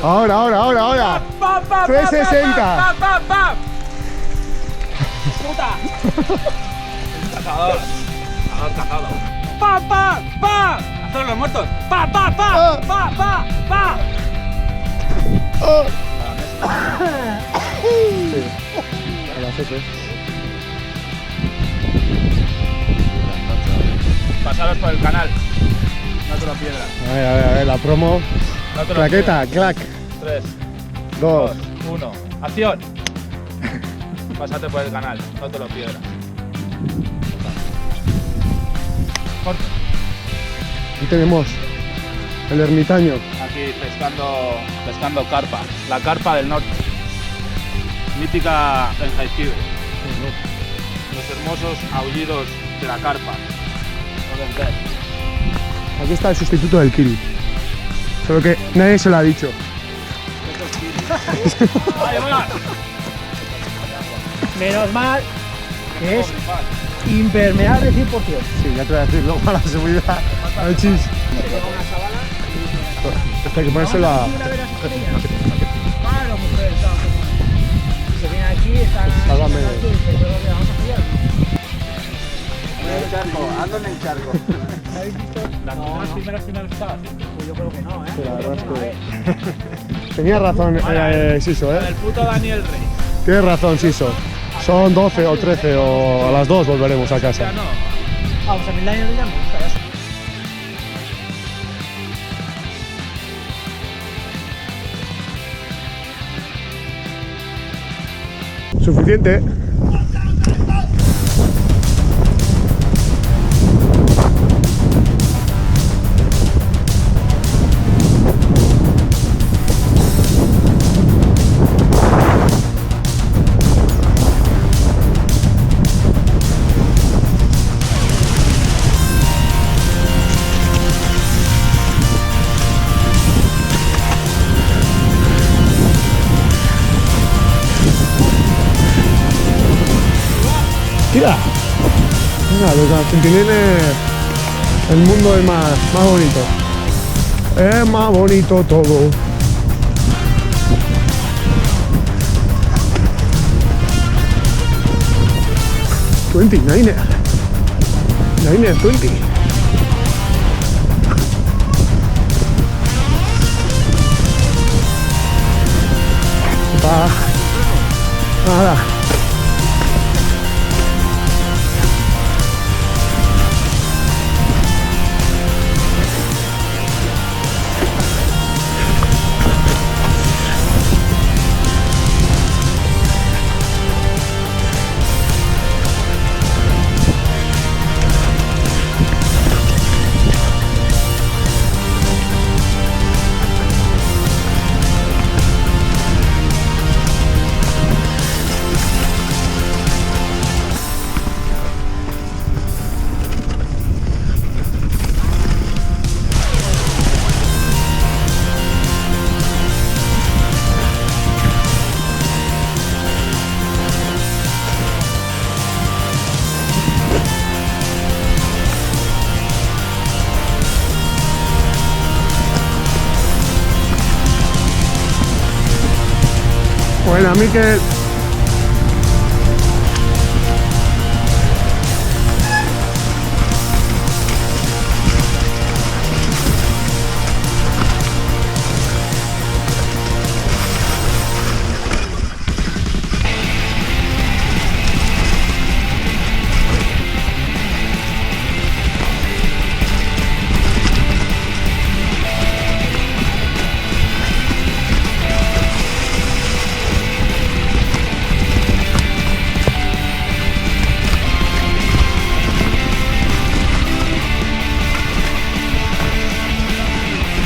Ahora. 360. ¡Puta! Cazador. Cazado. ¡Hacer los muertos! ¡Pa! Sí. A las 7. Pasaros por el canal. No te lo pierdas. A ver, la promo. No te lo Claqueta, clac. 3, 2. 1. ¡Acción! Pásate por el canal, no te lo pierdas. Corte. Aquí tenemos el ermitaño. Aquí pescando carpa. La carpa del norte. Mítica en Jaizkibel. Los hermosos aullidos de la carpa. Aquí está el sustituto del kiri. Solo que nadie se lo ha dicho. ¡Vale, hola! Menos mal que es impermeable 100%. Sí, ya te voy a decir luego a la seguridad. Al chis. Esto hay que ponérselo a... Claro, mujer, se viene aquí, están Sálvame. vamos a pillar. Ando en el charco. Las primeras finales. Pues yo creo que no, Sí, la verdad es que... Tenía razón Siso, El puto Daniel Rey. Tienes razón, Siso. Son 12 o 13 o a las 2 volveremos a casa. Ya no. Vamos a 1000 años de llamo. Suficiente. Tira. Mira, los argentineses, el mundo es más bonito. Es más bonito todo. Niner 20. Nada. Bueno, a mí que...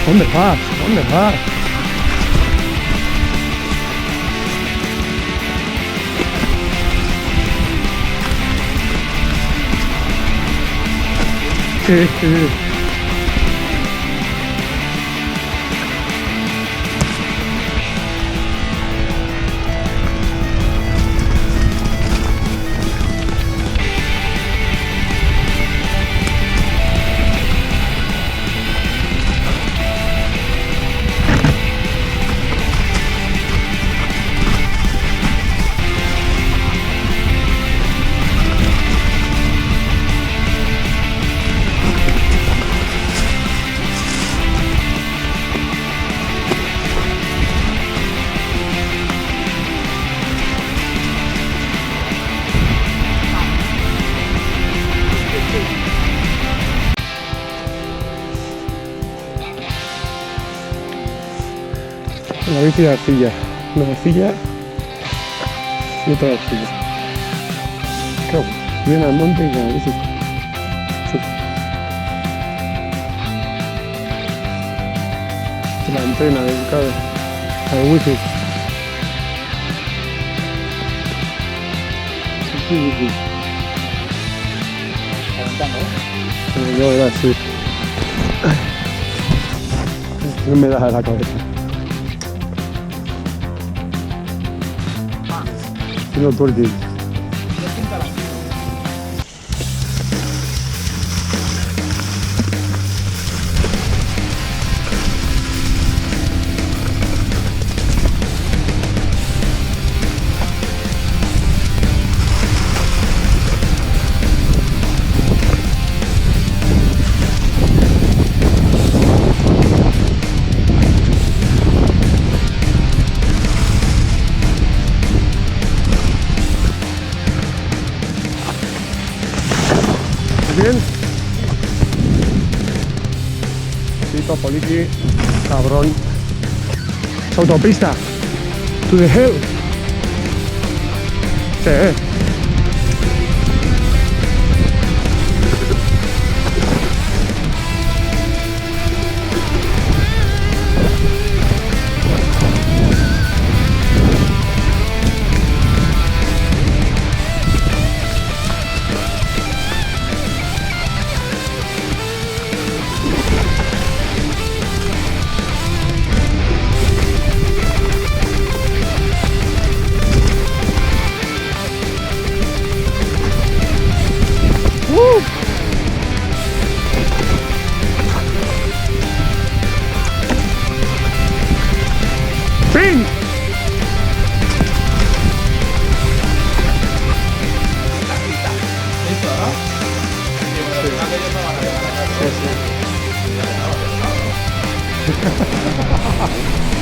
¿Dónde vas? ¿Dónde vas? Sí. La bici de arcilla. Una arcilla y otra arcilla. Qué bueno. Viene al monte y con la bici. Sí. La antena dedicada al wifi. Calentando, Yo verás, sí. No me das a la cabeza. Haciendo twerking. Bien. Tito, Poliki, cabrón. Es autopista. To the hill. Sí. ¡Fin! ¿Listo, no? Sí, sí.